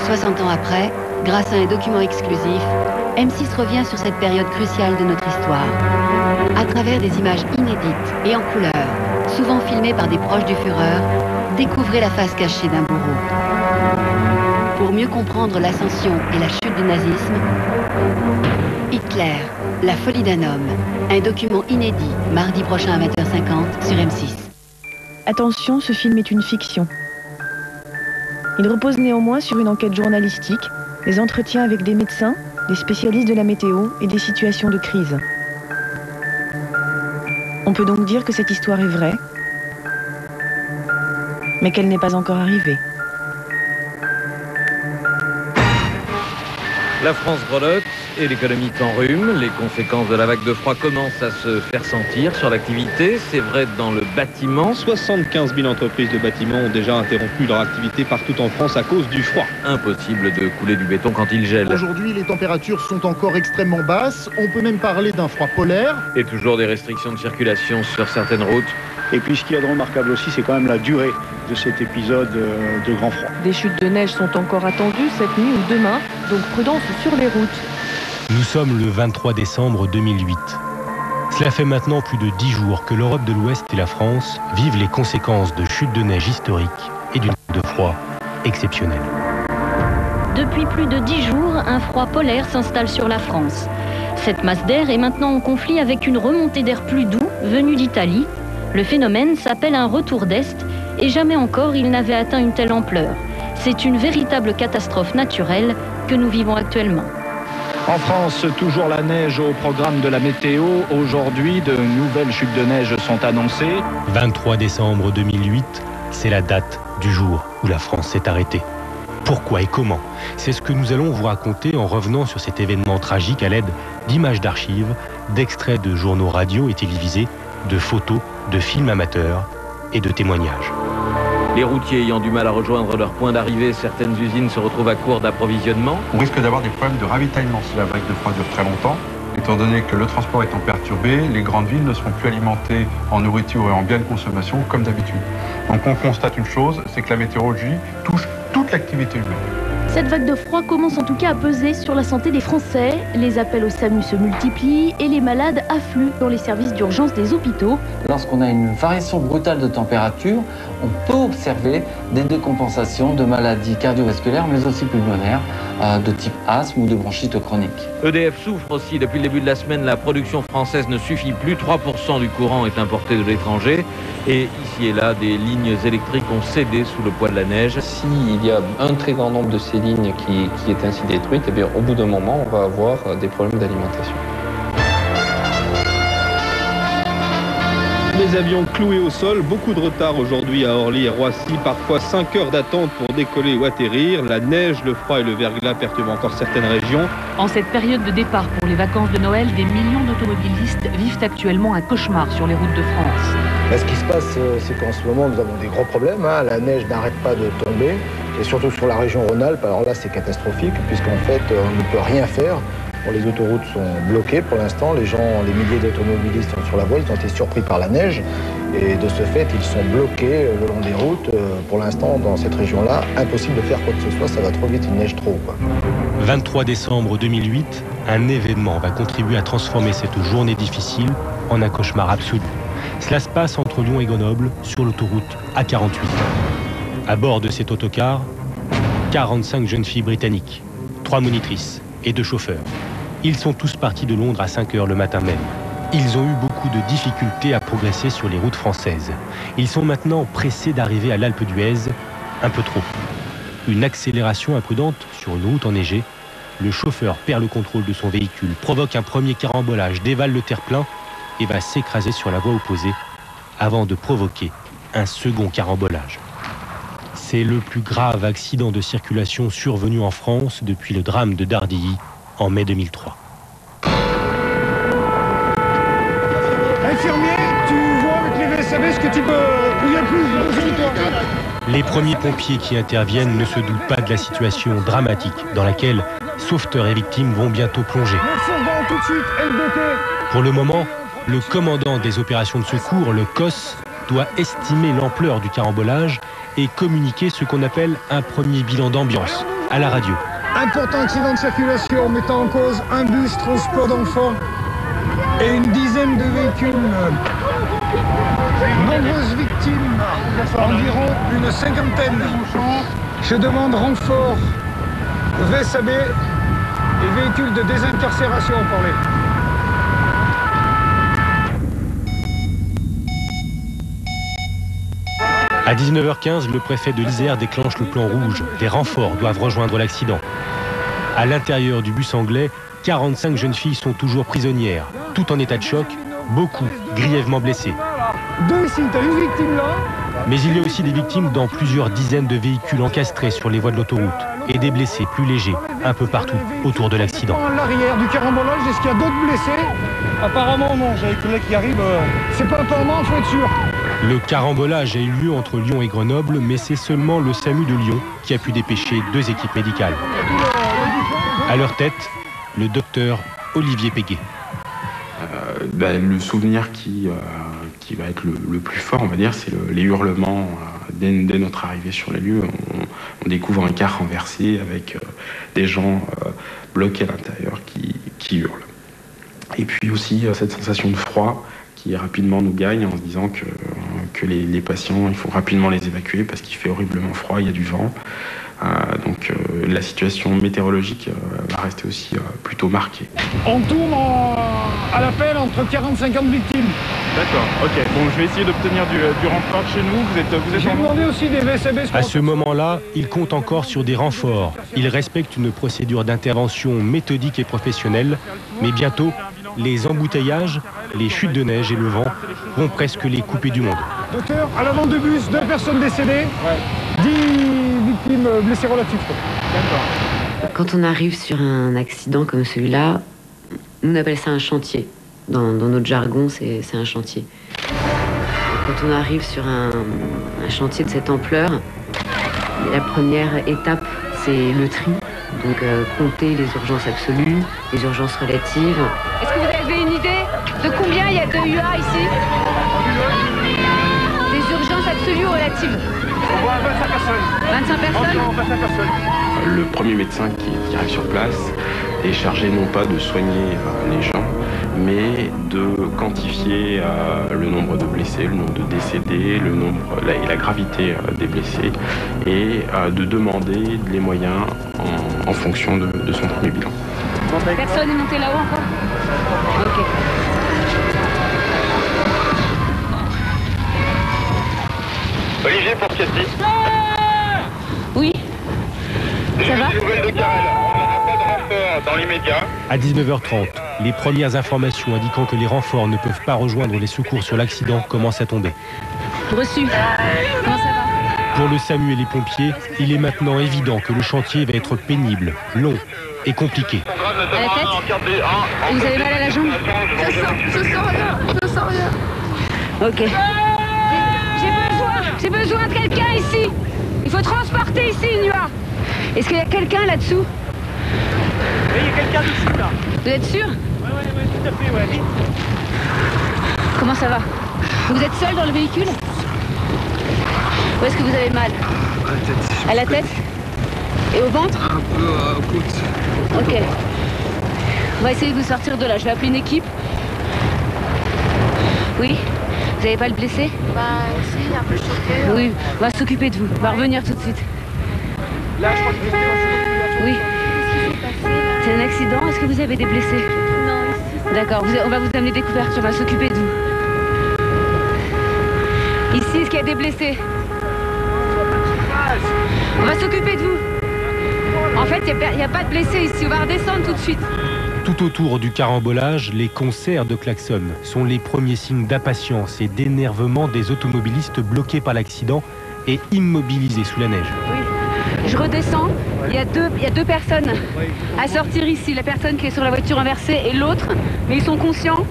60 ans après, grâce à un document exclusif, M6 revient sur cette période cruciale de notre histoire. À travers des images inédites et en couleur, souvent filmées par des proches du Führer, découvrez la face cachée d'un bourreau. Pour mieux comprendre l'ascension et la chute du nazisme, Hitler, la folie d'un homme, un document inédit, mardi prochain à 20h50 sur M6. Attention, ce film est une fiction. Il repose néanmoins sur une enquête journalistique, des entretiens avec des médecins, des spécialistes de la météo et des situations de crise. On peut donc dire que cette histoire est vraie, mais qu'elle n'est pas encore arrivée. La France grelotte et l'économie s'enrhume. Les conséquences de la vague de froid commencent à se faire sentir sur l'activité. C'est vrai dans le bâtiment. 75 000 entreprises de bâtiments ont déjà interrompu leur activité partout en France à cause du froid. Impossible de couler du béton quand il gèle. Aujourd'hui, les températures sont encore extrêmement basses. On peut même parler d'un froid polaire. Et toujours des restrictions de circulation sur certaines routes. Et puis ce qu'il y a de remarquable aussi, c'est quand même la durée de cet épisode de grand froid. Des chutes de neige sont encore attendues cette nuit ou demain, donc prudence sur les routes. Nous sommes le 23 décembre 2008. Cela fait maintenant plus de 10 jours que l'Europe de l'Ouest et la France vivent les conséquences de chutes de neige historiques et d'une vague de froid exceptionnelle. Depuis plus de 10 jours, un froid polaire s'installe sur la France. Cette masse d'air est maintenant en conflit avec une remontée d'air plus doux venue d'Italie. Le phénomène s'appelle un retour d'Est et jamais encore il n'avait atteint une telle ampleur. C'est une véritable catastrophe naturelle que nous vivons actuellement. En France, toujours la neige au programme de la météo. Aujourd'hui, de nouvelles chutes de neige sont annoncées. 23 décembre 2008, c'est la date du jour où la France s'est arrêtée. Pourquoi et comment? C'est ce que nous allons vous raconter en revenant sur cet événement tragique à l'aide d'images d'archives, d'extraits de journaux radio et télévisés, de photos, de films amateurs et de témoignages. Les routiers ayant du mal à rejoindre leur point d'arrivée, certaines usines se retrouvent à court d'approvisionnement. On risque d'avoir des problèmes de ravitaillement si la vague de froid dure très longtemps, étant donné que le transport étant perturbé, les grandes villes ne seront plus alimentées en nourriture et en biens de consommation comme d'habitude. Donc on constate une chose, c'est que la météorologie touche toute l'activité humaine. Cette vague de froid commence en tout cas à peser sur la santé des Français. Les appels au SAMU se multiplient et les malades affluent dans les services d'urgence des hôpitaux. Lorsqu'on a une variation brutale de température, on peut observer des décompensations de maladies cardiovasculaires mais aussi pulmonaires de type asthme ou de bronchite chronique. EDF souffre aussi. Depuis le début de la semaine, la production française ne suffit plus. 3% du courant est importé de l'étranger. Et ici et là, des lignes électriques ont cédé sous le poids de la neige. S'il y a un très grand nombre de ces lignes qui est ainsi détruite, eh bien, au bout d'un moment, on va avoir des problèmes d'alimentation. Les avions cloués au sol, beaucoup de retard aujourd'hui à Orly et Roissy, parfois 5 heures d'attente pour décoller ou atterrir. La neige, le froid et le verglas perturbent encore certaines régions. En cette période de départ pour les vacances de Noël, des millions d'automobilistes vivent actuellement un cauchemar sur les routes de France. Là, ce qui se passe, c'est qu'en ce moment, nous avons des gros problèmes. La neige n'arrête pas de tomber, et surtout sur la région Rhône-Alpes. Alors là, c'est catastrophique, puisqu'en fait, on ne peut rien faire. Bon, les autoroutes sont bloquées pour l'instant. Les milliers d'automobilistes sont sur la voie. Ils ont été surpris par la neige. Et de ce fait, ils sont bloqués le long des routes. Pour l'instant, dans cette région-là, impossible de faire quoi que ce soit. Ça va trop vite, il neige trop, quoi. 23 décembre 2008, un événement va contribuer à transformer cette journée difficile en un cauchemar absolu. Cela se passe entre Lyon et Grenoble, sur l'autoroute A48. À bord de cet autocar, 45 jeunes filles britanniques, 3 monitrices et 2 chauffeurs. Ils sont tous partis de Londres à 5 heures le matin même. Ils ont eu beaucoup de difficultés à progresser sur les routes françaises. Ils sont maintenant pressés d'arriver à l'Alpe d'Huez, un peu trop. Une accélération imprudente sur une route enneigée. Le chauffeur perd le contrôle de son véhicule, provoque un premier carambolage, dévale le terre-plein et va s'écraser sur la voie opposée avant de provoquer un second carambolage. C'est le plus grave accident de circulation survenu en France depuis le drame de Dardilly en mai 2003. Infirmier, tu vois avec les VSAB ce que tu peux... Il y a plus. Les premiers pompiers qui interviennent ne se doutent pas de la situation dramatique dans laquelle sauveteurs et victimes vont bientôt plonger. Tout de suite, LBT. Pour le moment, le commandant des opérations de secours, le COS, doit estimer l'ampleur du carambolage et communiquer ce qu'on appelle un premier bilan d'ambiance. à la radio. Important accident de circulation mettant en cause un bus transport d'enfants et une dizaine de véhicules. Nombreuses victimes, environ une cinquantaine. Je demande renfort VSAB et véhicules de désincarcération pour les. À 19h15, le préfet de l'Isère déclenche le plan rouge. Des renforts doivent rejoindre l'accident. À l'intérieur du bus anglais, 45 jeunes filles sont toujours prisonnières, toutes en état de choc, beaucoup grièvement blessées. Deux ici, t'as une victime là. Mais il y a aussi des victimes dans plusieurs dizaines de véhicules encastrés sur les voies de l'autoroute et des blessés plus légers un peu partout autour de l'accident. À l'arrière du carambolage, est-ce qu'il y a d'autres blessés? Apparemment non, j'ai les collègues qui arrivent. C'est pas apparemment, faut être sûr. Le carambolage a eu lieu entre Lyon et Grenoble, mais c'est seulement le SAMU de Lyon qui a pu dépêcher 2 équipes médicales. À leur tête, le docteur Olivier Péguet. Le souvenir qui va être le plus fort, on va dire, c'est les hurlements. Dès notre arrivée sur les lieux, on découvre un car renversé avec des gens bloqués à l'intérieur qui hurlent. Et puis aussi cette sensation de froid qui rapidement nous gagne en se disant que les patients, il faut rapidement les évacuer parce qu'il fait horriblement froid, il y a du vent. Donc la situation météorologique va rester aussi plutôt marquée. On tourne à l'appel entre 40 et 50 victimes. D'accord, ok. Bon, je vais essayer d'obtenir du renfort chez nous. Vous êtes J'ai demandé aussi des VSAB. À ce moment-là, il compte encore sur des renforts. Il respecte une procédure d'intervention méthodique et professionnelle. Mais bientôt, les embouteillages, les chutes de neige et le vent vont presque les couper du monde. Docteur, à l'avant du bus, 2 personnes décédées, 10 victimes blessées relatives. D'accord. Quand on arrive sur un accident comme celui-là, on appelle ça un chantier. Dans notre jargon, c'est un chantier. Quand on arrive sur un chantier de cette ampleur, la première étape, c'est le tri. Donc compter les urgences absolues, les urgences relatives. Est-ce que vous avez une idée de combien il y a de UA ici? Des urgences absolues ou relatives? On voit 25 personnes. 25 personnes? 25 personnes. Le premier médecin qui arrive sur place est chargé non pas de soigner les gens, mais de quantifier le nombre de blessés, le nombre de décédés, le nombre et la gravité des blessés, et de demander les moyens en fonction de son premier bilan. Personne n'est monté là-haut encore? Ok. Olivier pour Cathy. Oui. Ça va? Des nouvelles de Karel. On n'a pas de renfort dans l'immédiat. À 19h30, les premières informations indiquant que les renforts ne peuvent pas rejoindre les secours sur l'accident commencent à tomber. Reçu. Comment ça va? Pour le SAMU et les pompiers, il est maintenant évident que le chantier va être pénible, long et compliqué. À la tête? Et vous avez mal à la jambe? Je sens rien. Ok. J'ai besoin de quelqu'un ici. Il faut transporter ici une UA. Est-ce qu'il y a quelqu'un là-dessous? Oui, il y a quelqu'un dessous là. Vous êtes sûr? Oui, tout à fait, ouais. Vite. Comment ça va? Vous êtes seul dans le véhicule? Où est-ce que vous avez mal? À la tête. À la tête? Et au ventre? Un peu au coude. Ok. On va essayer de vous sortir de là. Je vais appeler une équipe. Oui? Vous n'avez pas le blessé? Bah si, un peu choqué. Oui, on va s'occuper de vous. On va revenir tout de suite. Là, je crois que Oui. C'est un accident. Est-ce que vous avez des blessés? Non, ici. D'accord. On va vous amener des couvertures. On va s'occuper de vous. Ici, est-ce qu'il y a des blessés? On va s'occuper de vous. En fait, il n'y a pas de blessés ici. On va redescendre tout de suite. Tout autour du carambolage, les concerts de klaxons sont les premiers signes d'impatience et d'énervement des automobilistes bloqués par l'accident et immobilisés sous la neige. Oui. Je redescends. Il y a deux personnes à sortir ici. La personne qui est sur la voiture renversée et l'autre. Mais ils sont conscients.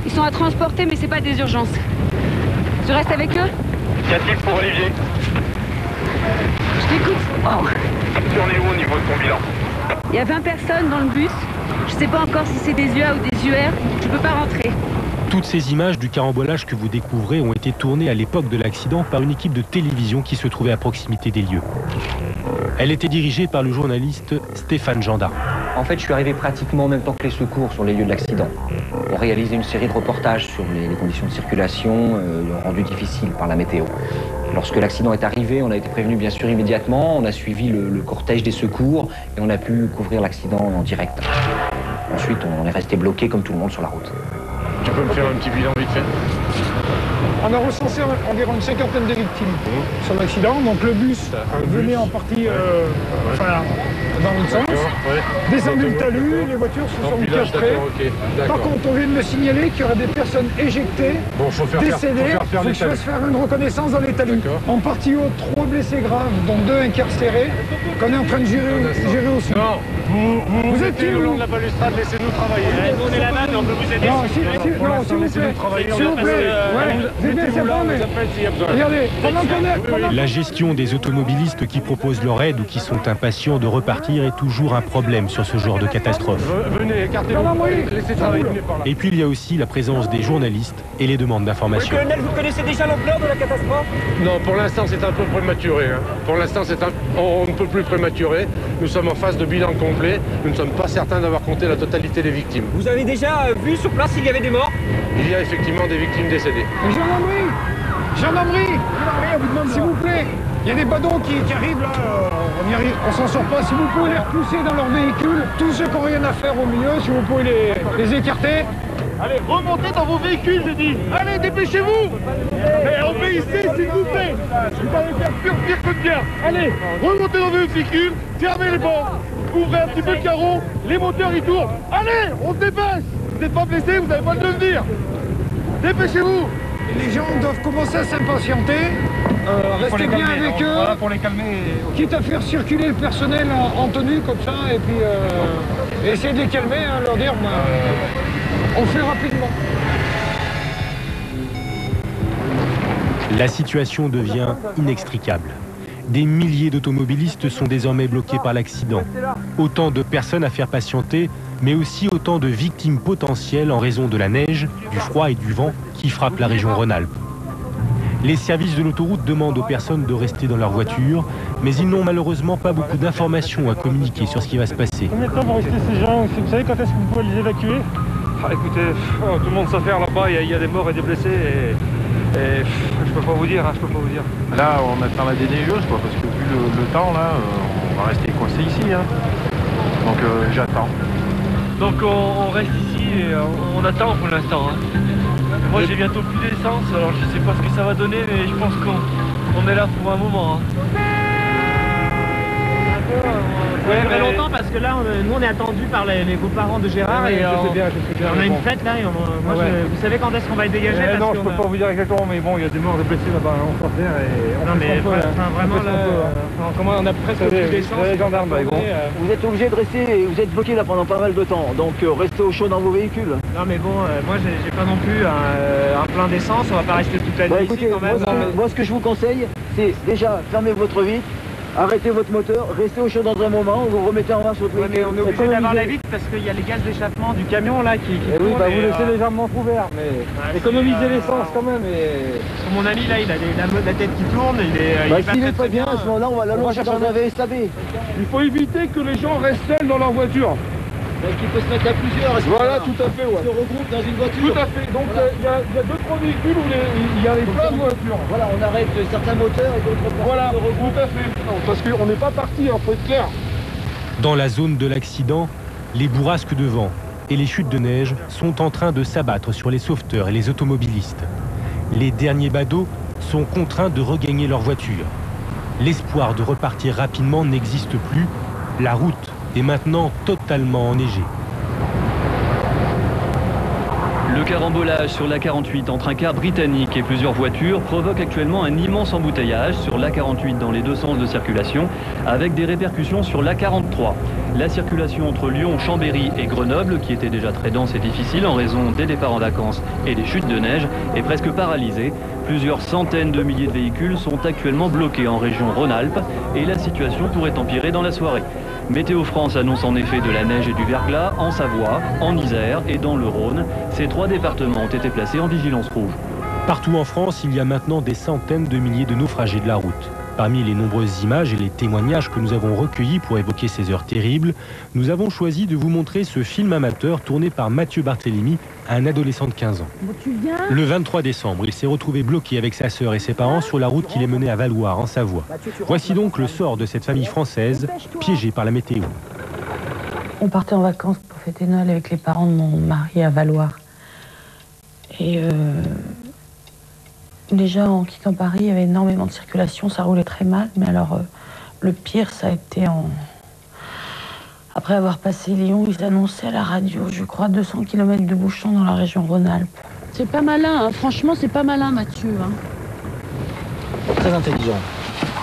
Ils sont à transporter, mais c'est pas des urgences. Je reste avec eux? Qu'y a-t-il pour Olivier? Je t'écoute. Oh. Tu en es où au niveau de ton bilan? Il y a 20 personnes dans le bus. Je sais pas encore si c'est des UA ou des UR. Je peux pas rentrer. Toutes ces images du carambolage que vous découvrez ont été tournées à l'époque de l'accident par une équipe de télévision qui se trouvait à proximité des lieux. Elle était dirigée par le journaliste Stéphane Gendard. En fait, je suis arrivé pratiquement en même temps que les secours sur les lieux de l'accident. On réalisait une série de reportages sur les conditions de circulation rendues difficiles par la météo. Lorsque l'accident est arrivé, on a été prévenu bien sûr immédiatement. On a suivi le cortège des secours et on a pu couvrir l'accident en direct. Ensuite, on est resté bloqué comme tout le monde sur la route. Tu peux me faire un petit bilan vite fait? On a recensé environ une cinquantaine de victimes sur l'accident. Donc le bus venait en partie dans l'autre sens, descendu le talus, les voitures se sont castrées. Par contre, on vient de me signaler qu'il y aura des personnes éjectées, décédées. Il faut que je fasse faire une reconnaissance dans les talus. En partie haute, 3 blessés graves, dont 2 incarcérés, qu'on est en train de gérer aussi. Non, vous êtes le long de la balustrade, laissez-nous travailler. On est là-bas, mais on peut vous aider. Non, s'il vous plaît. Regardez, la gestion des automobilistes qui proposent leur aide ou qui sont impatients de repartir est toujours un problème sur ce genre de catastrophe. Venez, écartez-vous, laissez travailler. Et puis il y a aussi la présence des journalistes et les demandes d'information. Colonel, vous connaissez déjà l'ampleur de la catastrophe? Non, pour l'instant c'est un peu prématuré. Pour l'instant on ne peut plus prématurer. Nous sommes en phase de bilan complet. Nous ne sommes pas certains d'avoir compté la totalité des victimes. Vous avez déjà vu sur place s'il y avait des morts? Il y a effectivement des victimes décédées. Gendarmerie, s'il vous plaît. Il y a des badauds qui arrivent là, on s'en sort pas. Si vous pouvez les repousser dans leur véhicule, tous ceux qui n'ont rien à faire au milieu, si vous pouvez les écarter. Allez, remontez dans vos véhicules, je dis. Allez, dépêchez-vous. Obéissez, s'il vous plaît. Vous allez faire pire que de bien. Allez, remontez dans vos véhicules, fermez les portes, ouvrez un petit peu le carreau, les moteurs ils tournent. Allez, on se dépêche. Vous n'êtes pas blessés, vous n'avez pas le devenir. Dépêchez-vous. Les gens doivent commencer à s'impatienter, rester bien avec eux, voilà, pour les calmer. Quitte à faire circuler le personnel en tenue comme ça, et puis essayer de les calmer, leur dire on fait rapidement. La situation devient inextricable. Des milliers d'automobilistes sont désormais bloqués par l'accident. Autant de personnes à faire patienter, mais aussi autant de victimes potentielles en raison de la neige, du froid et du vent qui frappent la région Rhône-Alpes. Les services de l'autoroute demandent aux personnes de rester dans leur voiture, mais ils n'ont malheureusement pas beaucoup d'informations à communiquer sur ce qui va se passer. Combien de temps vont rester ces gens? Vous savez quand est-ce que vous pouvez les évacuer? Écoutez, tout le monde s'affaire là-bas, il y a des morts et des blessés et je peux pas vous dire, Là, on attend la déneigeuse, quoi, parce que vu le temps, là, on va rester coincé ici. Donc j'attends. Donc on reste ici et on attend pour l'instant. Moi j'ai bientôt plus d'essence, alors je sais pas ce que ça va donner, mais je pense qu'on est là pour un moment. Ouais, très longtemps parce que là, nous on est attendus par les beaux-parents de Gérard et on a une fête là. Vous savez quand est-ce qu'on va être dégagé? Non, je peux pas vous dire exactement, mais bon, il y a des morts, des blessés là-bas, on s'en faire et non mais vraiment là, on a presque plus d'essence. Les gendarmes, Vous êtes obligé de rester, vous êtes bloqué là pendant pas mal de temps, donc restez au chaud dans vos véhicules. Non mais bon, moi j'ai pas non plus un plein d'essence, on va pas rester toute la nuit ici quand même. Moi ce que je vous conseille, c'est déjà fermer votre vitre. Arrêtez votre moteur, restez au chaud dans un moment, vous remettez en marche votre véhicule. Mais on est obligé d'avoir la vitre parce qu'il y a les gaz d'échappement du camion là qui oui, vous laissez les jambes ouverts, mais économisez l'essence quand même. Parce que mon ami là, il a la tête qui tourne, s'il est pas bien, à ce moment-là, on va l'allonger dans un VSAB. Il faut éviter que les gens restent seuls dans leur voiture. Donc il peut se mettre à plusieurs. Voilà, tout à fait, ouais. Se regroupent dans une voiture. Tout à fait. Donc il y a 2-3 véhicules où il y a les plein de voitures. Voilà, on arrête certains moteurs et d'autres pas. Voilà, tout à fait. Parce qu'on n'est pas parti, faut être clair. Dans la zone de l'accident, les bourrasques de vent et les chutes de neige sont en train de s'abattre sur les sauveteurs et les automobilistes. Les derniers badauds sont contraints de regagner leur voiture. L'espoir de repartir rapidement n'existe plus. La route est maintenant totalement enneigée. Le carambolage sur l'A48 entre un car britannique et plusieurs voitures provoque actuellement un immense embouteillage sur l'A48 dans les deux sens de circulation avec des répercussions sur l'A43. La circulation entre Lyon, Chambéry et Grenoble, qui était déjà très dense et difficile en raison des départs en vacances et des chutes de neige, est presque paralysée. Plusieurs centaines de milliers de véhicules sont actuellement bloqués en région Rhône-Alpes et la situation pourrait empirer dans la soirée. Météo France annonce en effet de la neige et du verglas en Savoie, en Isère et dans le Rhône. Ces 3 départements ont été placés en vigilance rouge. Partout en France, il y a maintenant des centaines de milliers de naufragés de la route. Parmi les nombreuses images et les témoignages que nous avons recueillis pour évoquer ces heures terribles, nous avons choisi de vous montrer ce film amateur tourné par Mathieu Barthélémy, un adolescent de 15 ans. Le 23 décembre, il s'est retrouvé bloqué avec sa sœur et ses parents sur la route qui les menait à Valloire, en Savoie. Voici donc le sort de cette famille française, piégée par la météo. On partait en vacances pour fêter Noël avec les parents de mon mari à Valloire. Et déjà, en quittant Paris, il y avait énormément de circulation, ça roulait très mal. Mais alors, le pire, ça a été après avoir passé Lyon, ils annonçaient à la radio, je crois, 200 km de bouchons dans la région Rhône-Alpes. C'est pas malin, hein. Franchement, c'est pas malin, Mathieu. Hein. Très intelligent.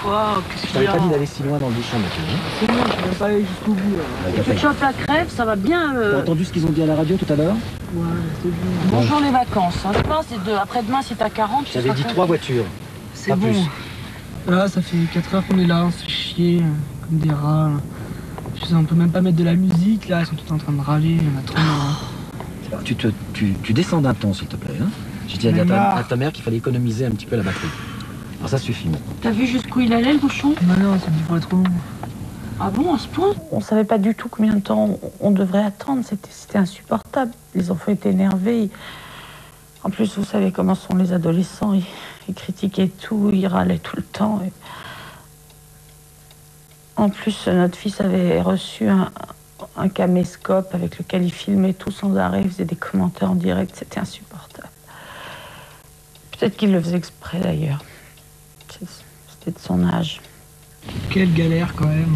Quoi? Je t'avais pas dit d'aller si loin dans le bouchon, Mathieu. C'est bon, je vais pas aller jusqu'au bout. Tu te chopes la crève, ça va bien. T'as entendu ce qu'ils ont dit à la radio tout à l'heure? Ouais, c'est bon. Bonjour les vacances. Hein. Demain, après-demain, si t'as 40, j'avais dit 3 voitures. C'est bon. Là, ça fait 4 heures qu'on est là, on se fait chier, comme des rats. On peut même pas mettre de la musique, là, ils sont tous en train de râler, on a trop marre. Tu descends d'un ton, s'il te plaît. Hein. J'ai dit à ta mère qu'il fallait économiser un petit peu la batterie. Alors ça suffit. T'as vu jusqu'où il allait, le bouchon? Bah non, ça me dit pas trop long. Ah bon, à ce point? On savait pas du tout combien de temps on devrait attendre, c'était insupportable. Les enfants étaient énervés. En plus, vous savez comment sont les adolescents, ils critiquaient tout, ils râlaient tout le temps. Et... En plus, notre fils avait reçu un caméscope avec lequel il filmait tout sans arrêt, il faisait des commentaires en direct, c'était insupportable. Peut-être qu'il le faisait exprès d'ailleurs. C'était de son âge. Quelle galère quand même.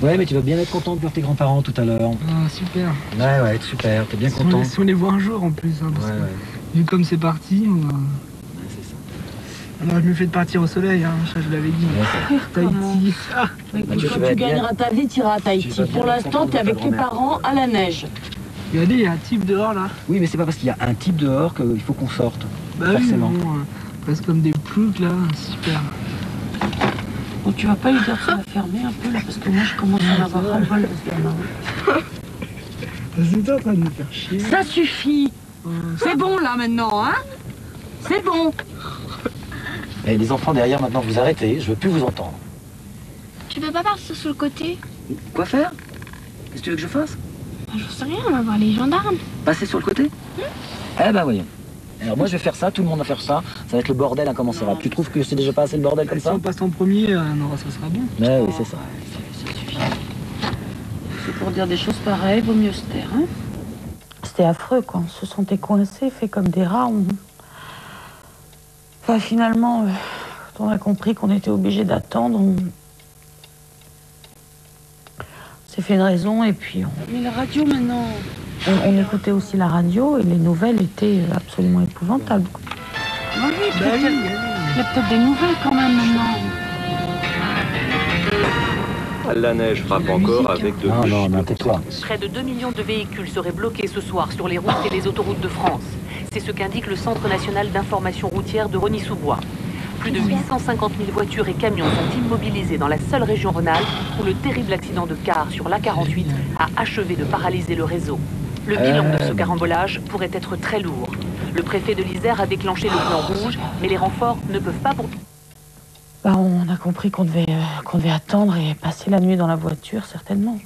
Ouais, mais tu vas bien être content de voir tes grands-parents tout à l'heure. Ah, super. Ouais, super, t'es bien content. Si on les voit un jour en plus, hein, parce que, vu comme c'est parti, on va... c'est ça. Alors je me fais de partir au soleil, hein, ça je l'avais dit. Tahiti. Quand tu gagneras ta vie, tu iras à Tahiti. Pour l'instant, tu es avec tes parents à la neige. Regardez, il y a un type dehors là. Oui, mais c'est pas parce qu'il y a un type dehors qu'il faut qu'on sorte. Bah forcément. Oui, bon, presque comme des ploucs là, super. Bon, tu vas pas lui dire que ça va fermer un peu là, parce que moi je commence à en avoir ras-le-bol de ce gamin. C'est en train de me faire chier. Ça suffit. C'est bon là maintenant, hein? C'est bon. Et les enfants derrière maintenant, vous arrêtez, je veux plus vous entendre. Tu peux pas partir sur le côté? Quoi faire? Qu'est-ce que tu veux que je fasse? Je sais rien, on va voir les gendarmes. Passer sur le côté? Eh ben voyons. Alors moi je vais faire ça, tout le monde va faire ça. Ça va être le bordel à comment ça va. Tu trouves que c'est déjà pas assez le bordel comme ça? Si on passe en premier, non, ça sera bon. Mais oui, c'est ça. C'est pour dire des choses pareilles, vaut mieux se taire, hein? C'était affreux, quoi. On se sentait coincés, fait comme des rats. Enfin, finalement, quand on a compris qu'on était obligé d'attendre, on s'est fait une raison et puis Mais la radio maintenant... On écoutait aussi la radio et les nouvelles étaient absolument épouvantables. Oui, il y a peut-être des nouvelles quand même maintenant. La neige frappe encore avec de... Non, tais-toi. Près de 2 millions de véhicules seraient bloqués ce soir sur les routes et les autoroutes de France. C'est ce qu'indique le Centre national d'information routière de Rosny-sous-Bois. Plus de 850 000 voitures et camions sont immobilisés dans la seule région Rhône-Alpes où le terrible accident de car sur l'A48 a achevé de paralyser le réseau. Le bilan de ce carambolage pourrait être très lourd. Le préfet de l'Isère a déclenché le plan rouge, mais les renforts ne peuvent pas pour... On a compris qu'on devait attendre et passer la nuit dans la voiture, certainement.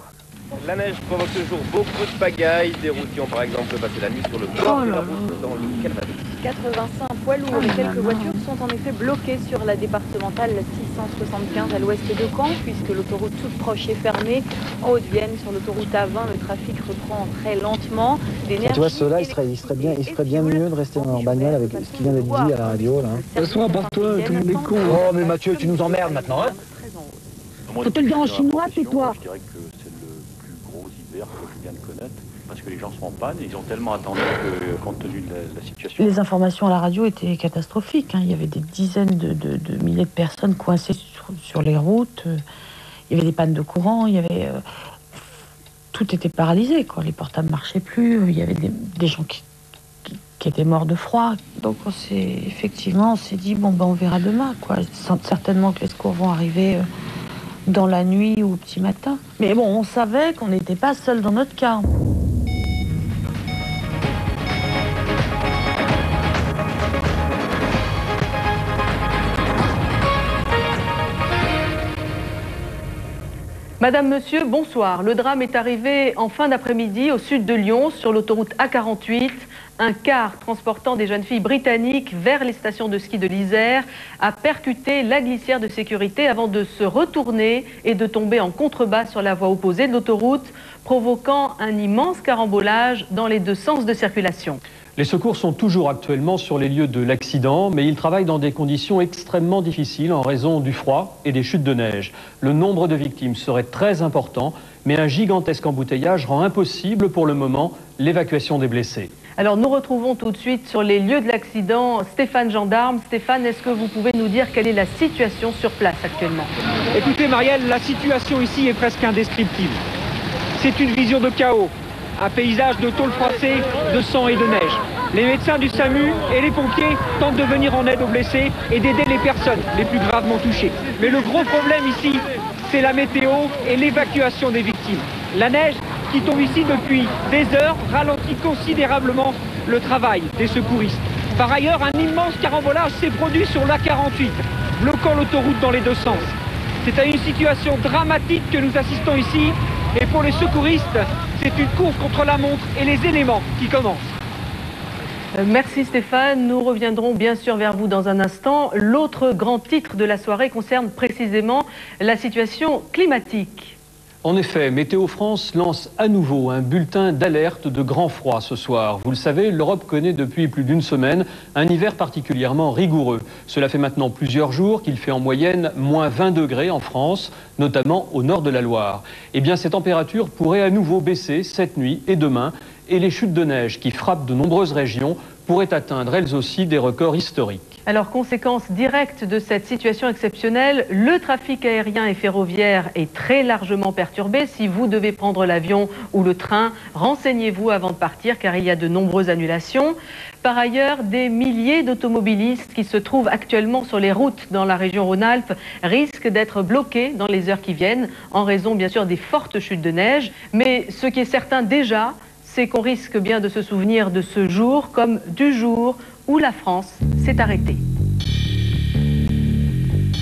La neige provoque toujours beaucoup de pagailles. Des routiers ont par exemple passé la nuit sur le bord de la route dans le Calvados. 85 poids lourds et quelques voitures sont en effet bloquées sur la départementale 675 à l'ouest de Caen, puisque l'autoroute toute proche est fermée. En Haute-Vienne, sur l'autoroute A20, le trafic reprend très lentement. Tu vois, ceux-là, il serait bien mieux de rester en bagnole avec ce qui vient d'être dit à la radio, là. De toute façon, à part toi, tout le monde est con. Oh, mais Mathieu, tu nous emmerdes maintenant, hein? Faut te le dire en chinois, tais-toi. Je dirais que c'est le plus gros hiver que je viens de connaître, parce que les gens sont en panne et ils ont tellement attendu que, compte tenu de la situation... Les informations à la radio étaient catastrophiques, hein. Il y avait des dizaines de milliers de personnes coincées sur les routes. Il y avait des pannes de courant, il y avait... tout était paralysé, quoi. Les portables ne marchaient plus, il y avait des gens qui étaient morts de froid. Donc on s'est dit, bon, ben, on verra demain, quoi. Certainement que les secours vont arriver dans la nuit ou au petit matin. Mais bon, on savait qu'on n'était pas seuls dans notre cas. Madame, monsieur, bonsoir. Le drame est arrivé en fin d'après-midi au sud de Lyon, sur l'autoroute A48. Un car transportant des jeunes filles britanniques vers les stations de ski de l'Isère a percuté la glissière de sécurité avant de se retourner et de tomber en contrebas sur la voie opposée de l'autoroute, provoquant un immense carambolage dans les deux sens de circulation. Les secours sont toujours actuellement sur les lieux de l'accident, mais ils travaillent dans des conditions extrêmement difficiles en raison du froid et des chutes de neige. Le nombre de victimes serait très important, mais un gigantesque embouteillage rend impossible pour le moment l'évacuation des blessés. Alors nous retrouvons tout de suite sur les lieux de l'accident Stéphane Gendarme. Stéphane, est-ce que vous pouvez nous dire quelle est la situation sur place actuellement? Écoutez Marielle, la situation ici est presque indescriptible. C'est une vision de chaos, un paysage de tôle froissée, de sang et de neige. Les médecins du SAMU et les pompiers tentent de venir en aide aux blessés et d'aider les personnes les plus gravement touchées. Mais le gros problème ici, c'est la météo et l'évacuation des victimes. La neige qui tombe ici depuis des heures ralentit considérablement le travail des secouristes. Par ailleurs, un immense carambolage s'est produit sur l'A48, bloquant l'autoroute dans les deux sens. C'est à une situation dramatique que nous assistons ici, et pour les secouristes, c'est une course contre la montre et les éléments qui commencent. Merci Stéphane, nous reviendrons bien sûr vers vous dans un instant. L'autre grand titre de la soirée concerne précisément la situation climatique. En effet, Météo France lance à nouveau un bulletin d'alerte de grand froid ce soir. Vous le savez, l'Europe connaît depuis plus d'une semaine un hiver particulièrement rigoureux. Cela fait maintenant plusieurs jours qu'il fait en moyenne moins 20 degrés en France, notamment au nord de la Loire. Eh bien, ces températures pourraient à nouveau baisser cette nuit et demain, et les chutes de neige qui frappent de nombreuses régions pourraient atteindre elles aussi des records historiques. Alors, conséquence directe de cette situation exceptionnelle, le trafic aérien et ferroviaire est très largement perturbé. Si vous devez prendre l'avion ou le train, renseignez-vous avant de partir car il y a de nombreuses annulations. Par ailleurs, des milliers d'automobilistes qui se trouvent actuellement sur les routes dans la région Rhône-Alpes risquent d'être bloqués dans les heures qui viennent en raison bien sûr des fortes chutes de neige. Mais ce qui est certain déjà, c'est qu'on risque bien de se souvenir de ce jour comme du jour où la France s'est arrêtée.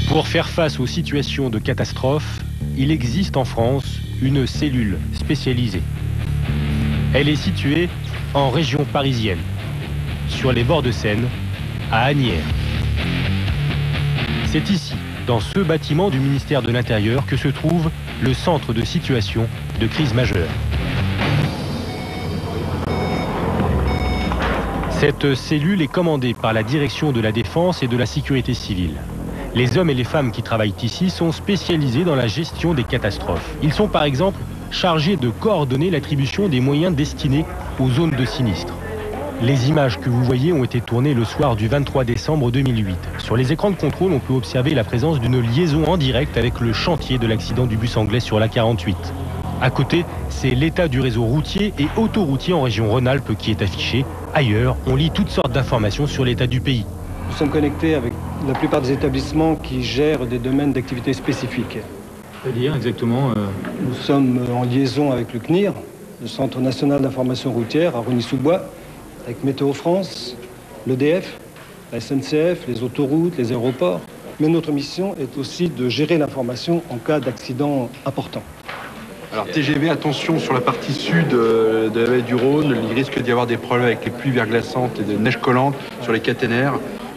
Pour faire face aux situations de catastrophe, il existe en France une cellule spécialisée. Elle est située en région parisienne, sur les bords de Seine, à Asnières. C'est ici, dans ce bâtiment du ministère de l'Intérieur, que se trouve le centre de situation de crise majeure. Cette cellule est commandée par la Direction de la Défense et de la Sécurité civile. Les hommes et les femmes qui travaillent ici sont spécialisés dans la gestion des catastrophes. Ils sont par exemple chargés de coordonner l'attribution des moyens destinés aux zones de sinistre. Les images que vous voyez ont été tournées le soir du 23 décembre 2008. Sur les écrans de contrôle, on peut observer la présence d'une liaison en direct avec le chantier de l'accident du bus anglais sur l'A48. À côté, c'est l'état du réseau routier et autoroutier en région Rhône-Alpes qui est affiché. Ailleurs, on lit toutes sortes d'informations sur l'état du pays. Nous sommes connectés avec la plupart des établissements qui gèrent des domaines d'activité spécifiques. C'est-à-dire exactement Nous sommes en liaison avec le CNIR, le Centre national d'information routière à Rosny-sous-Bois, avec Météo France, l'EDF, la SNCF, les autoroutes, les aéroports. Mais notre mission est aussi de gérer l'information en cas d'accident important. Alors TGV, attention sur la partie sud de la vallée du Rhône, il risque d'y avoir des problèmes avec les pluies verglaçantes et des neiges collantes sur les caténaires.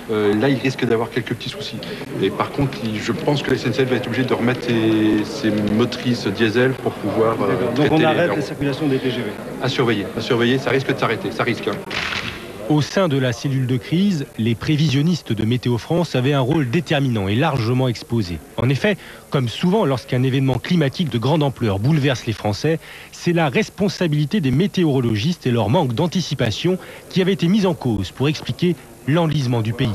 Là, il risque d'avoir quelques petits soucis. Et par contre, je pense que la SNCF va être obligée de remettre ses motrices diesel pour pouvoir donc on arrête la circulation des TGV. À surveiller, ça risque de s'arrêter, ça risque. Au sein de la cellule de crise, les prévisionnistes de Météo France avaient un rôle déterminant et largement exposé. En effet, comme souvent lorsqu'un événement climatique de grande ampleur bouleverse les Français, c'est la responsabilité des météorologistes et leur manque d'anticipation qui avait été mise en cause pour expliquer l'enlisement du pays.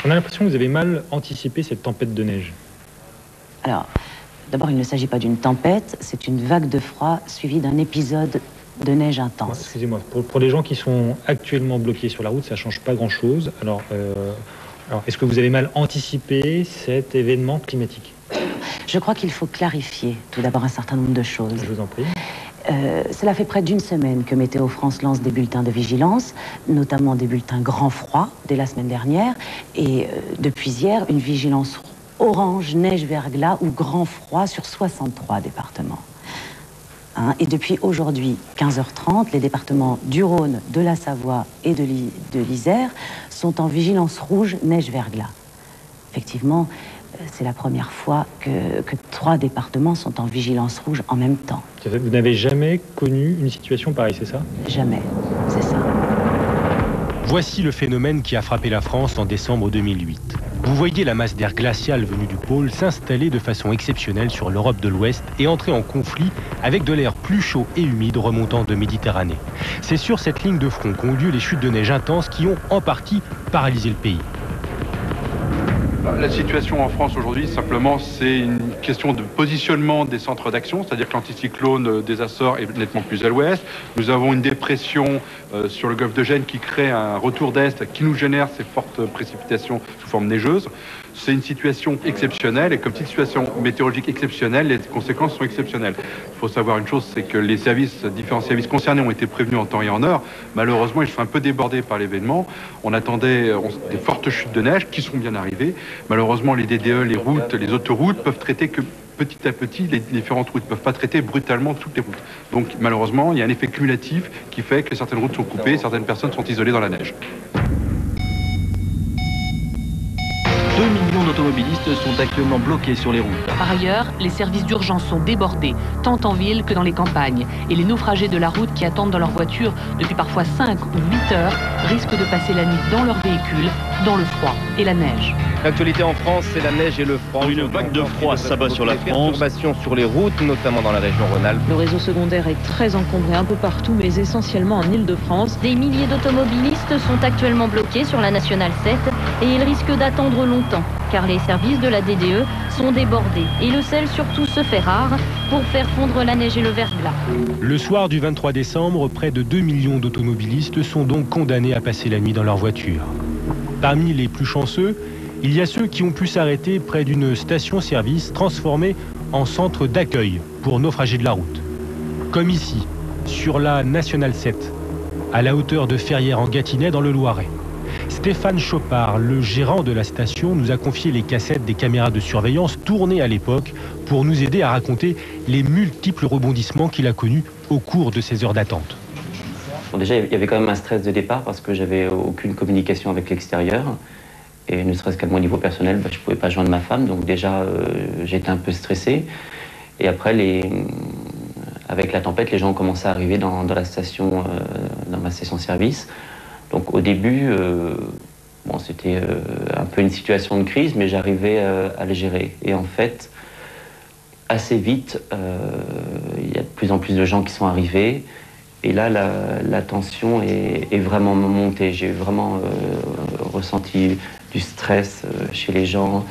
On a l'impression que vous avez mal anticipé cette tempête de neige. Alors, D'abord, il ne s'agit pas d'une tempête, c'est une vague de froid suivie d'un épisode de neige intense. Excusez-moi, pour les gens qui sont actuellement bloqués sur la route, ça ne change pas grand-chose. Alors, est-ce que vous avez mal anticipé cet événement climatique? Je crois qu'il faut clarifier tout d'abord un certain nombre de choses. Je vous en prie. Cela fait près d'une semaine que Météo France lance des bulletins de vigilance, notamment des bulletins grand froid dès la semaine dernière, et depuis hier, une vigilance orange, neige, verglas ou grand froid sur 63 départements. Et depuis aujourd'hui, 15h30, les départements du Rhône, de la Savoie et de l'Isère sont en vigilance rouge, neige, verglas. Effectivement, c'est la première fois que 3 départements sont en vigilance rouge en même temps. Vous n'avez jamais connu une situation pareille, c'est ça? Jamais, c'est ça. Voici le phénomène qui a frappé la France en décembre 2008. Vous voyez la masse d'air glacial venue du pôle s'installer de façon exceptionnelle sur l'Europe de l'Ouest et entrer en conflit avec de l'air plus chaud et humide remontant de Méditerranée. C'est sur cette ligne de front qu'ont lieu les chutes de neige intenses qui ont en partie paralysé le pays. La situation en France aujourd'hui, simplement, c'est une question de positionnement des centres d'action, c'est-à-dire que l'anticyclone des Açores est nettement plus à l'ouest. Nous avons une dépression sur le golfe de Gênes qui crée un retour d'est qui nous génère ces fortes précipitations sous forme neigeuse. C'est une situation exceptionnelle et comme situation météorologique exceptionnelle, les conséquences sont exceptionnelles. Il faut savoir une chose, c'est que les différents services concernés ont été prévenus en temps et en heure. Malheureusement, ils sont un peu débordés par l'événement. On attendait des fortes chutes de neige qui sont bien arrivées. Malheureusement, les DDE, les routes, les autoroutes peuvent traiter que petit à petit, les différentes routes ne peuvent pas traiter brutalement toutes les routes. Donc malheureusement, il y a un effet cumulatif qui fait que certaines routes sont coupées, certaines personnes sont isolées dans la neige. 2 millions d'automobilistes sont actuellement bloqués sur les routes. Par ailleurs, les services d'urgence sont débordés, tant en ville que dans les campagnes. Et les naufragés de la route qui attendent dans leur voiture depuis parfois 5 ou 8 heures risquent de passer la nuit dans leur véhicule, dans le froid et la neige. L'actualité en France, c'est la neige et le froid. Une vague de froid s'abat sur la France. Perturbations sur les routes, notamment dans la région Rhône-Alpes. Le réseau secondaire est très encombré un peu partout, mais essentiellement en Île-de-France. Des milliers d'automobilistes sont actuellement bloqués sur la Nationale 7 et ils risquent d'attendre longtemps, car les services de la DDE sont débordés et le sel surtout se fait rare pour faire fondre la neige et le verglas. Le soir du 23 décembre, près de 2 millions d'automobilistes sont donc condamnés à passer la nuit dans leur voiture. Parmi les plus chanceux, il y a ceux qui ont pu s'arrêter près d'une station-service transformée en centre d'accueil pour naufragés de la route. Comme ici, sur la Nationale 7, à la hauteur de Ferrières en Gâtinais dans le Loiret. Stéphane Chopard, le gérant de la station, nous a confié les cassettes des caméras de surveillance tournées à l'époque pour nous aider à raconter les multiples rebondissements qu'il a connus au cours de ces heures d'attente. Bon, déjà, il y avait quand même un stress de départ parce que j'avais aucune communication avec l'extérieur. Et ne serait-ce qu'à mon niveau personnel, je ne pouvais pas joindre ma femme. Donc déjà, j'étais un peu stressé. Et après, avec la tempête, les gens ont commencé à arriver dans la station, dans ma station-service. Donc au début, bon, c'était un peu une situation de crise, mais j'arrivais à le gérer. Et en fait, assez vite, il y a de plus en plus de gens qui sont arrivés. Et là, la tension est vraiment montée. J'ai vraiment ressenti du stress chez les gens.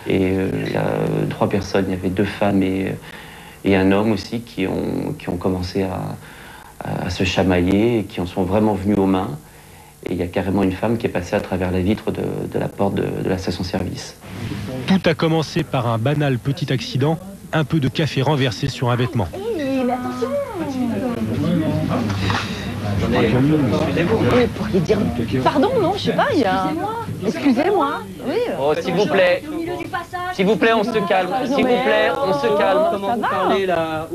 Et il y a 3 personnes, il y avait 2 femmes et un homme aussi qui ont commencé à se chamailler et qui en sont vraiment venus aux mains. Et il y a carrément une femme qui est passée à travers la vitre de la porte de la station-service. Tout a commencé par un banal petit accident, un peu de café renversé sur un vêtement. Mais attention. Excusez-vous. Oui, pour lui dire pardon, non, je sais pas, il y a... Excusez-moi. Oui. Oh, s'il vous plaît. S'il vous plaît, on se calme. S'il vous plaît, on se calme. Comment vous parlez là?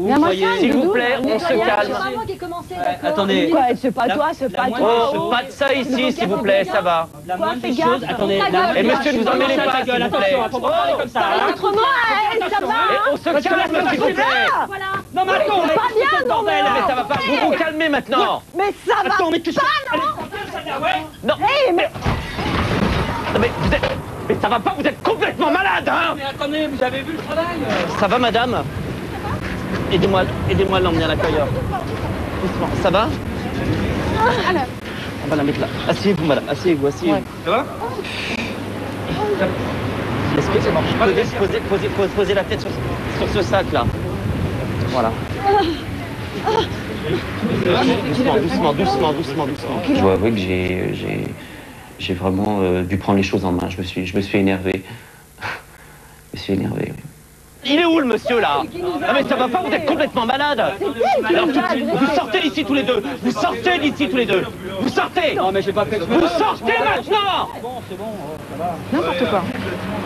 S'il vous plaît, on se calme. C'est pas moi qui ai commencé, d'accord. Attendez. Quoi, c'est pas toi, c'est pas toi. Oh, pas de ça ici, s'il vous plaît, ça va. Quoi, fais gaffe. Attendez. Et monsieur, ne vous en mêlez pas, s'il vous plaît. Parlez autrement, ça va. On se calme, s'il vous plaît. Non, mais attends, c'est pas bien, non, mais... Mais ça va pas, vous vous calmez maintenant. Mais ça va pas, non. Non. Mais vous êtes... Mais ça va pas, vous êtes complètement malade, hein. Mais attendez, vous avez vu le travail? Ça va, madame? Aidez-moi à l'emmener à l'accueilleur. Doucement, ça va? On va la mettre là. Asseyez-vous, madame, asseyez-vous. Ça va? Est-ce que c'est bon? Posez la tête sur ça. sur ce sac-là. Voilà. Doucement. Je dois avouer que j'ai vraiment dû prendre les choses en main. Je me suis énervé. Oui. Il est où le monsieur là? Ah mais ça va pas, vous êtes complètement malade. Alors, vous sortez d'ici tous les deux. Vous sortez d'ici tous les deux. Vous sortez. Non mais j'ai pas fait. Vous sortez maintenant. Bon, c'est bon, ça va. N'importe quoi.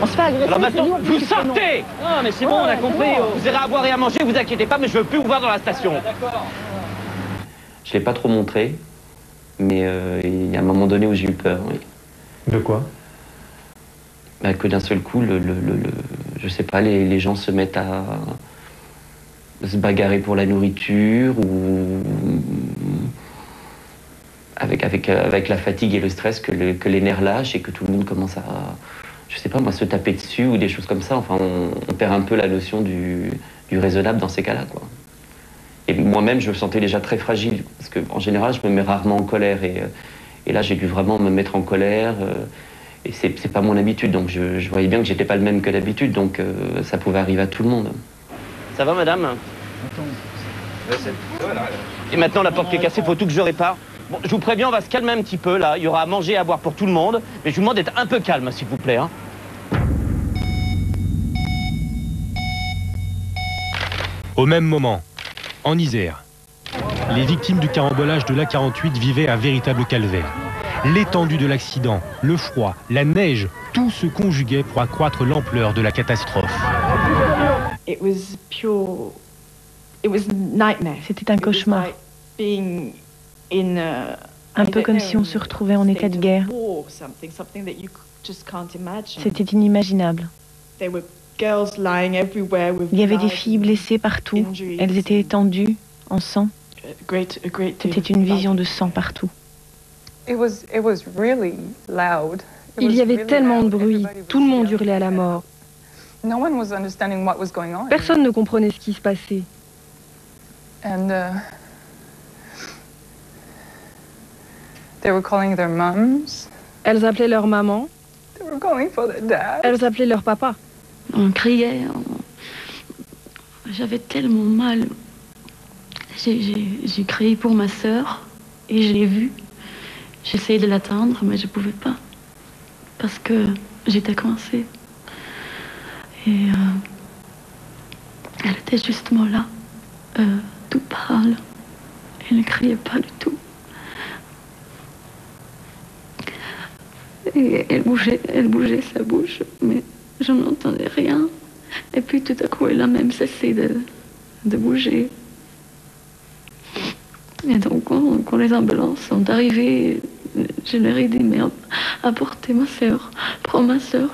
On se fait agresser. Alors maintenant, vous sortez. Ah mais c'est bon, on a compris. Vous irez à boire et à manger, vous inquiétez pas, mais je veux plus vous voir dans la station. D'accord. Je l'ai pas trop montré, mais il y a un moment donné où j'ai eu peur, oui. De quoi? Bah, que d'un seul coup, je sais pas, les gens se mettent à se bagarrer pour la nourriture ou avec la fatigue et le stress que les nerfs lâchent et que tout le monde commence à, je sais pas moi, se taper dessus ou des choses comme ça. Enfin, on perd un peu la notion du raisonnable dans ces cas-là, quoi. Et moi-même, je me sentais déjà très fragile parce qu'en général, je me mets rarement en colère et là, j'ai dû vraiment me mettre en colère. Et c'est pas mon habitude, donc je voyais bien que j'étais pas le même que d'habitude, donc ça pouvait arriver à tout le monde. Ça va, madame? Et maintenant, la porte qui est cassée, faut tout que je répare. Bon, je vous préviens, on va se calmer un petit peu, là. Il y aura à manger et à boire pour tout le monde, mais je vous demande d'être un peu calme, s'il vous plaît, hein. Au même moment, en Isère, les victimes du carambolage de l'A48 vivaient un véritable calvaire. L'étendue de l'accident, le froid, la neige, tout se conjuguait pour accroître l'ampleur de la catastrophe. C'était un cauchemar. Un peu comme si on se retrouvait en état de guerre. C'était inimaginable. Il y avait des filles blessées partout. Elles étaient étendues, en sang. C'était une vision de sang partout. Il y avait tellement de bruit, tout le monde hurlait à la mort. Personne ne comprenait ce qui se passait. Elles appelaient leur maman. Elles appelaient leur papa. On criait. J'avais tellement mal. J'ai crié pour ma sœur et je l'ai vue. J'essayais de l'atteindre, mais je ne pouvais pas. Parce que j'étais coincée. Et elle était justement là, tout pâle. Elle ne criait pas du tout. Et elle bougeait sa bouche, mais je n'entendais rien. Et puis tout à coup, elle a même cessé de bouger. Et donc, quand les ambulances sont arrivées, je leur ai dit, mais apportez ma sœur, prends ma sœur,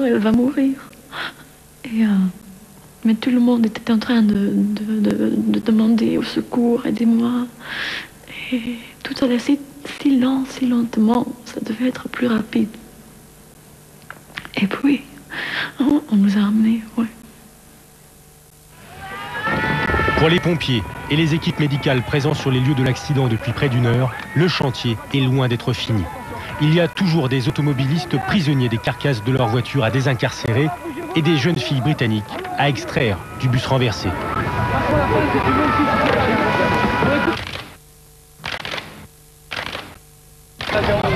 elle va mourir. Mais tout le monde était en train de demander au secours, aidez-moi. Et tout allait si lent, si lentement, ça devait être plus rapide. Et puis, on nous a amenés, ouais. Pour les pompiers et les équipes médicales présentes sur les lieux de l'accident depuis près d'une heure, le chantier est loin d'être fini. Il y a toujours des automobilistes prisonniers des carcasses de leurs voitures à désincarcérer et des jeunes filles britanniques à extraire du bus renversé.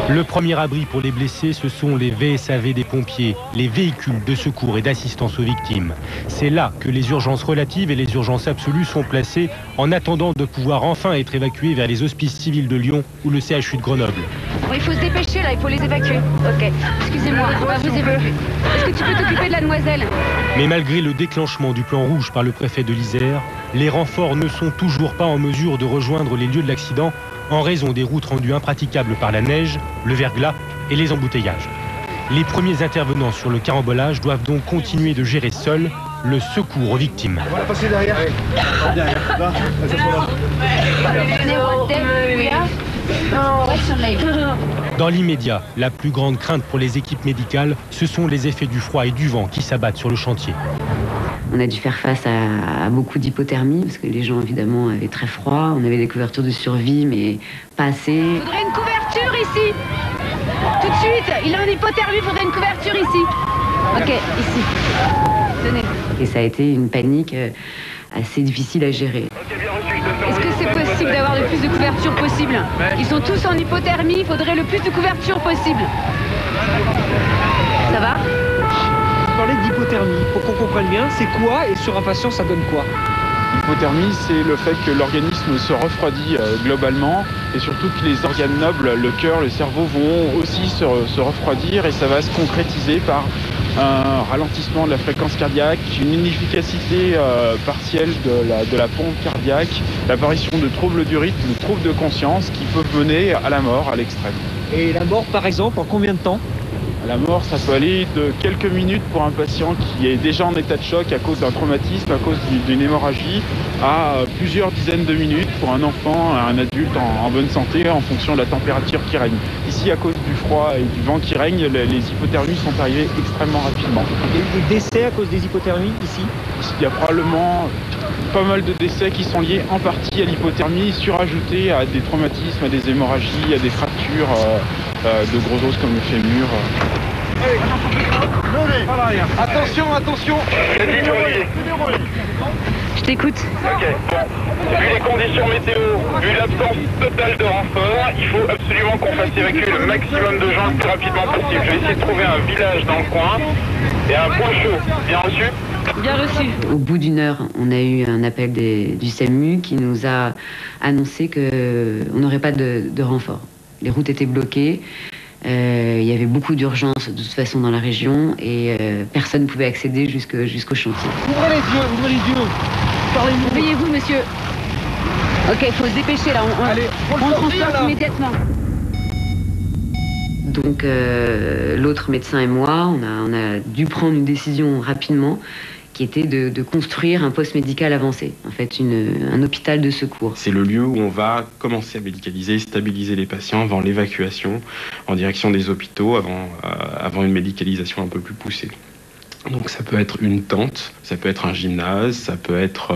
Le premier abri pour les blessés, ce sont les VSAV des pompiers, les véhicules de secours et d'assistance aux victimes. C'est là que les urgences relatives et les urgences absolues sont placées en attendant de pouvoir enfin être évacués vers les hospices civils de Lyon ou le CHU de Grenoble. Bon, il faut se dépêcher là, il faut les évacuer. Ok, excusez-moi, on va vous évacuer. Est-ce que tu peux t'occuper de la demoiselle? Mais malgré le déclenchement du plan rouge par le préfet de l'Isère, les renforts ne sont toujours pas en mesure de rejoindre les lieux de l'accident en raison des routes rendues impraticables par la neige, le verglas et les embouteillages. Les premiers intervenants sur le carambolage doivent donc continuer de gérer seuls le secours aux victimes. On va passer derrière. Là, Dans l'immédiat, la plus grande crainte pour les équipes médicales, ce sont les effets du froid et du vent qui s'abattent sur le chantier. On a dû faire face à beaucoup d'hypothermie, parce que les gens, évidemment, avaient très froid. On avait des couvertures de survie, mais pas assez. Il faudrait une couverture ici. Tout de suite, il est en hypothermie, il faudrait une couverture ici. Ok, ici. Tenez. Et ça a été une panique assez difficile à gérer. Est-ce que c'est possible d'avoir le plus de couverture possible? Ils sont tous en hypothermie, il faudrait le plus de couverture possible. Ça va? Vous parlez d'hypothermie, pour qu'on comprenne bien, c'est quoi et sur un patient ça donne quoi? L'hypothermie, c'est le fait que l'organisme se refroidit globalement et surtout que les organes nobles, le cœur, le cerveau vont aussi se refroidir et ça va se concrétiser par un ralentissement de la fréquence cardiaque, une inefficacité partielle de la pompe cardiaque, l'apparition de troubles du rythme, de troubles de conscience qui peuvent mener à la mort à l'extrême. Et la mort par exemple, en combien de temps? La mort, ça peut aller de quelques minutes pour un patient qui est déjà en état de choc à cause d'un traumatisme, à cause d'une hémorragie, à plusieurs dizaines de minutes pour un enfant, un adulte en bonne santé en fonction de la température qui règne. Ici, à cause du froid et du vent qui règne, les hypothermies sont arrivées extrêmement rapidement. Il y a des décès à cause des hypothermies ici? Il y a probablement pas mal de décès qui sont liés en partie à l'hypothermie, surajoutés à des traumatismes, à des hémorragies, à des fractures de gros os comme le fémur. Attention, attention! Je t'écoute. Ok, bon. Vu les conditions météo, vu l'absence totale de renfort, il faut absolument qu'on fasse évacuer le maximum de gens le plus rapidement possible. Je vais essayer de trouver un village dans le coin et un point chaud. Bien reçu? Bien reçu. Au bout d'une heure, on a eu un appel du SAMU qui nous a annoncé qu'on n'aurait pas de renfort. Les routes étaient bloquées. Il y avait beaucoup d'urgences de toute façon dans la région et personne ne pouvait accéder jusqu'au chantier. Ouvrez les yeux, parlez-nous. Réveillez-vous, monsieur. Ok, il faut se dépêcher là, on transporte immédiatement. Donc l'autre médecin et moi, on a dû prendre une décision rapidement qui était de construire un poste médical avancé, en fait un hôpital de secours. C'est le lieu où on va commencer à médicaliser, stabiliser les patients avant l'évacuation en direction des hôpitaux, avant une médicalisation un peu plus poussée. Donc ça peut être une tente, ça peut être un gymnase, ça peut être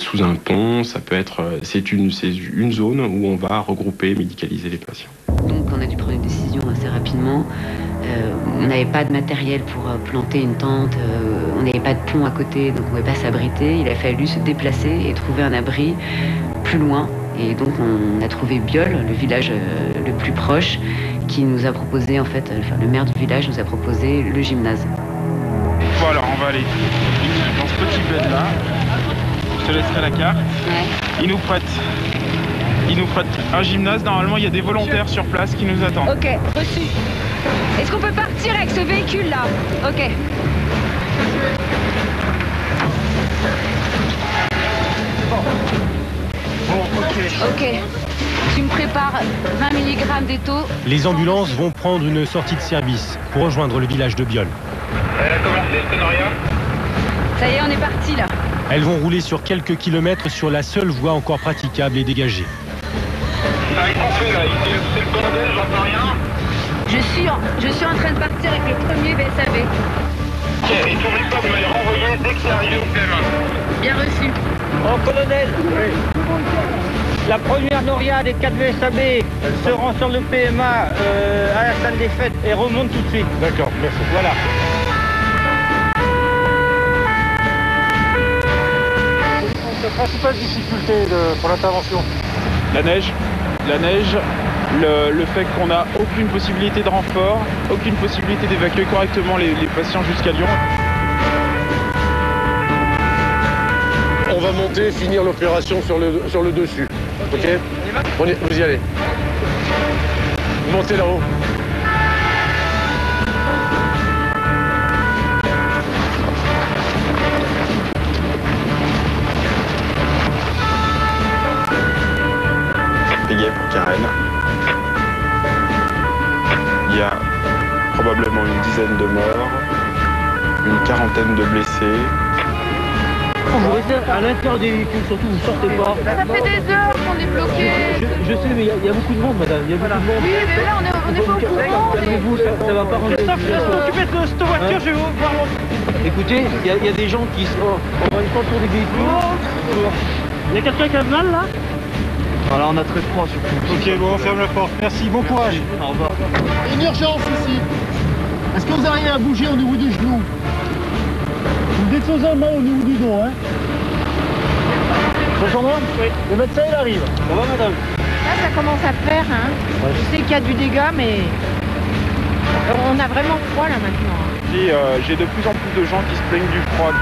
sous un pont, ça peut être c'est une zone où on va regrouper et médicaliser les patients. Donc on a dû prendre une décision assez rapidement. On n'avait pas de matériel pour planter une tente, on n'avait pas de pont à côté, donc on ne pouvait pas s'abriter. Il a fallu se déplacer et trouver un abri plus loin. Et donc on a trouvé Biol, le village le plus proche, qui nous a proposé, en fait, le maire du village nous a proposé le gymnase. Bon alors on va aller dans ce petit bed là. Je te laisserai la carte. Ouais. Il nous prête un gymnase. Normalement il y a des volontaires sur place qui nous attendent. Ok, reçu. Est-ce qu'on peut partir avec ce véhicule là? Ok. Ok. Tu me prépares 20 mg d'étau. Les ambulances vont prendre une sortie de service pour rejoindre le village de Biol. Elle a commencé, Tenoria? Ça y est, on est parti là. Elles vont rouler sur quelques kilomètres sur la seule voie encore praticable et dégagée. Ça a fait là, c'est le bordel, j'entends rien. Je suis en train de partir avec le premier VSAV. Ok, et t'oublies pas de me les renvoyer dès que c'est arrivé au PMA. Bien reçu. Oh, colonel, la première Noria des 4 VSAB se rend sur le PMA à la salle des fêtes et remonte tout de suite. D'accord, merci. Voilà. La principale difficulté pour l'intervention? La neige, le fait qu'on n'a aucune possibilité de renfort, aucune possibilité d'évacuer correctement les patients jusqu'à Lyon. On va monter, finir l'opération sur le dessus. Ok? Vous y allez. Montez là-haut. Pégay pour Karen. Il y a probablement une dizaine de morts, une quarantaine de blessés. Vous restez à l'intérieur des véhicules, surtout vous sortez pas. Ça fait des heures qu'on est bloqué. Je sais, mais il y a beaucoup de monde, madame. Il y a beaucoup de monde. Oui, mais là, on est pas au courant. Calmez-vous, ça va pas rendre. Christophe, je vais m'occuper de cette voiture, je vais voir mon... Écoutez, il y a des gens qui sont... On va une fois pour des véhicules. Il y a quelqu'un qui a mal, là? Voilà, on a très froid, surtout. Ok, bon, on ferme la porte. Merci, bon courage. Au revoir. Une urgence ici. Est-ce que vous avez rien à bouger au niveau du genou? Vous me dites seulement au niveau du dos, hein? Bonjour, oui. Le médecin, il arrive. Ça va, madame? Là, ça commence à faire, hein. Ouais. Je sais qu'il y a du dégât, mais on a vraiment froid, là, maintenant. J'ai de plus en plus de gens qui se plaignent du froid.